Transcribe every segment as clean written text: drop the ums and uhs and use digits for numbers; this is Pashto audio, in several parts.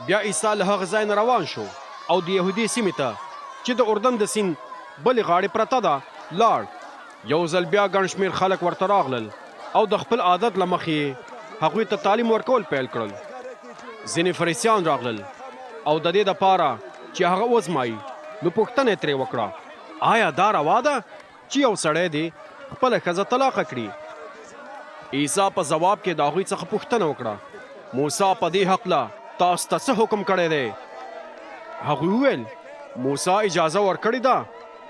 بیا عیسی له هغه ځای نه روان شو او د یهودي سیمې ته چې د اردن د سیند بلې غاړې پرته ده لاړ. یو ځل بیا ګڼ شمېر خلک ورته راغلل او د خپل عادت له مخې هغوی ته تعلیم ورکول پیل کړل. ځینې فریسیان راغلل او د دې دپاره چې هغه وزمایي نو پوښتنه یې ترې وکړه آیا دا روا ده چې یو سړی دی خپله ښځه طلاقه کړي؟ عیسی په ځواب کې د هغوی څخه پوښتنه وکړه موسی په دې هکله تاسو ته څه حکم کړی دی؟ هغوی وویل موسی اجازه ورکړې ده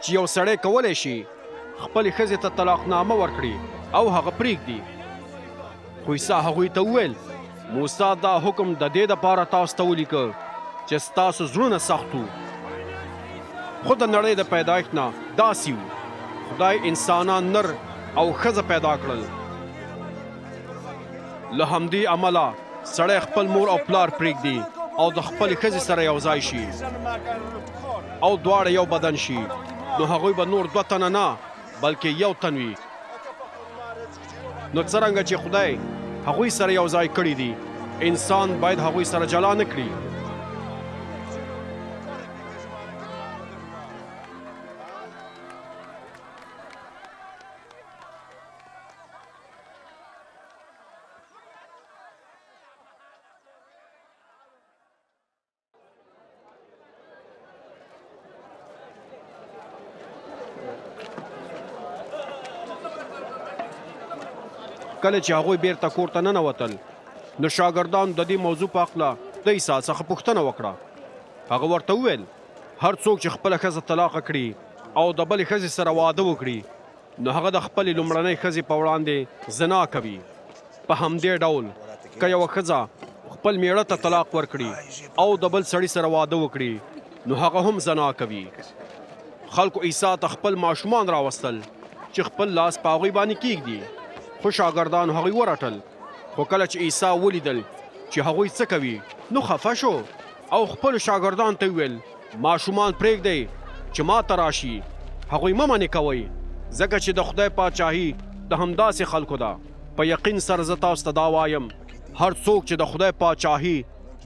چې یو سړی کولی شي خپلې ښځې ته طلاقنامه ورکړي او هغه پرېږدي. خو عیسی هغوی ته وویل موسی دا حکم د دې دپاره تاسو ته ولیکه چې ستاسو زړونه سخت وو. خو د نړۍ د پیدایښت نه داسې وو خدای انسانان نر او ښځه پیدا کړل. له همدې عمله سړی خپل مور او پلار پرېږدي او د خپلې ښځې سره یو ځای شي او دواړه یو بدن شي. نو هغوی به نور دوه تنه نه بلکې یو تن وي. نو څرنګه چې خدای هغوی سره یو ځای کړي دي انسان باید هغوی سره جلا نه کړي. کله چې هغوی بیرته کور ته ننوتل نو شاګردانو د دې موضوع په هکله د عیسی څخه پوښتنه وکړه. هغه ورته وویل هر څوک چې خپله ښځه طلاقه کړي او د بلې ښځې سره واده وکړي نو هغه د خپلې لومړنۍ ښځې په وړاندې زنا کوي. په همدې ډول که یوه ښځه خپل میړه ته طلاق ورکړي او د بل سړي سره واده وکړي نو هغه هم زنا کوي. خلکو عیسی ته خپل ماشومان راوستل چې خپل لاس په هغوی باندې کیږدي. خو شاګردانو هغوی ورټل. خو کله چې عیسی ولیدل چې هغوی څه کوي نو خفه شو او خپلو شاګردانو ته وویل ماشومان پرېږدئ چې ما ته راشي. هغوی مه منې کوئ ځکه چې د خدای پاچاهي د همداسې خلکو ده. په یقین سره زه تاسو ته دا وایم هر څوک چې د خدای پاچاهي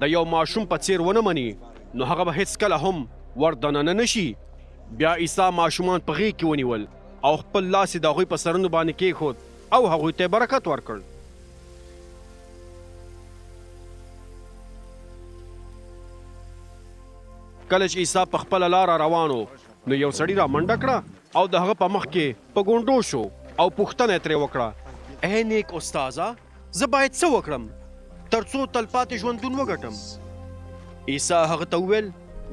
د یو ماشوم په څیر ونه مني نو هغه به هیڅکله هم ور دننه نه شي. بیا عیسی ماشومان په غېږ کې ونیول او خپل لاس یې د هغوی په سرونو باندې کېښود او هغوی ته برکت ورکړ. کله چې عیسی په خپله لاره روان و نو یو سړي را منډه کړه او د هغه په مخ کې په ګونډو شو او پوښتنه یې ترې وکړه ای نیک استاذه زه باید څه وکړم تر څو تلپاتې ژوندون وګټم؟ عیسی هغه ته وویل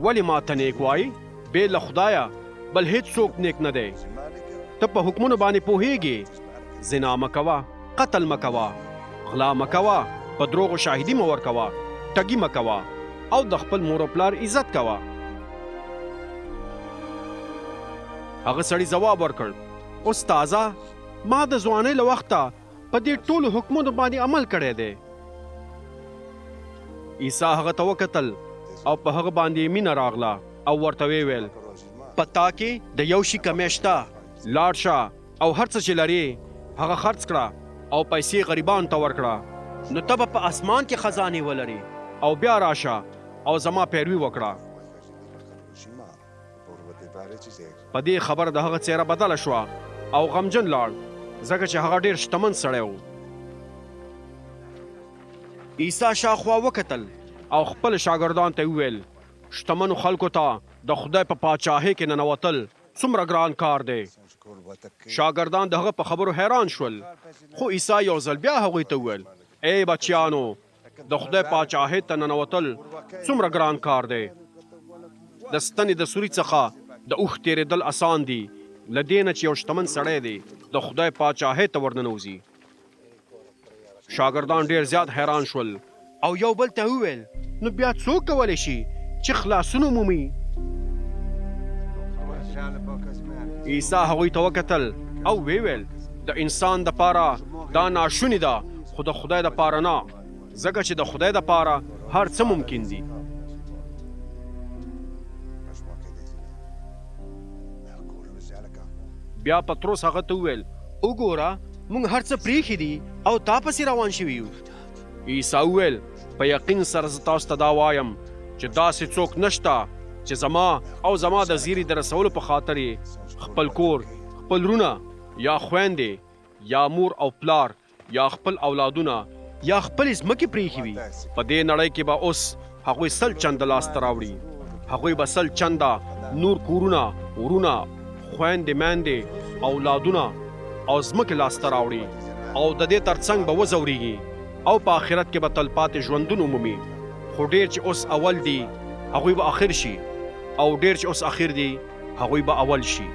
ولې ما ته نیک وایي؟ بې له خدایه بل هیڅ څوک نیک نه دی. ته په حکمونو باندې پوهیږې زنا مه کوه، قتل مه کوه، غلا مه کوه، په دروغو شاهدي مه ورکوه، ټګي مه کوه او د خپل مور او پلار عزت کوه. هغه سړي ځواب ورکړ استاذه ما د ځوانۍ له وخته په دې ټولو حکمونو باندې عمل کړی دی. عیسی هغه ته وکتل او په هغه باندې مینه راغله او ورته ویل په تا کې د یو شي کمی شته، لاړ شه او هر څه چې لرې هغه خرڅ کړه او پیسې غریبانو ته ورکړه نو ته به په اسمان کې خزانې ولرې او بیا راشه او زما پیروي وکړه. په دې خبره د هغه څېره بدله شوه او غمجن لاړ ځکه چې هغه ډېر شتمن سړی و. عیسی شاوخوا وکتل او خپل شاګردانو ته وویل شتمنو خلکو ته د خدای په پاچاهۍ کې ننوتل څومره ګران کار دی. شاګردان د هغه په خبرو حیران شول خو عیسی یو ځل بیا هغوی ته وویل ای بچیانو د خدای پاچاهۍ ته ننوتل څومره ګران کار دی. د ستنې د سوري څخه د اوښ تېرېدل اسان دي له دې نه چې یو شتمن سړی دی د خدای پاچاهۍ ته ورننوځي. شاګردان ډېر زیات حیران شول او یو بل ته وویل نو بیا څوک کولی شي چې خلاصون ومومي؟ عیسی هغوی ته وکتل او ویل د انسان دپاره دا ناشونې ده خو د خدای دپاره نه ځکه چې د خدای دپاره هر څه ممکن دي. بیا پطرس هغه ته وویل وګوره موږ هر څه پرېښي دي او تا پسې روان شوي یو. عیسی وویل په یقین سره زه تاسو ته دا وایم چې داسې څوک نشته چې زما او زما د زیری د رسولو په خاطر خپل کور، خپل رونه یا خويندې یا مور او پلار یا خپل اولادونه یا خپل ځمکې پریښي وي. په دې نړۍ کې به اوس هغوی 100 چنده لاسته راوړي. هغوی به 100 چنده نور کورونه، ورونه، خويندې، میندې، اولادونه او ځمکې لاسته راوړي او د دې ترڅنګ به وځورېږي او په آخرت کې به تلپاتې ژوندون ومومي. خو ډېر چې اوس اول دي هغوی به آخر شي او ډېر چې اوس آخر دي هغوی به اول شي.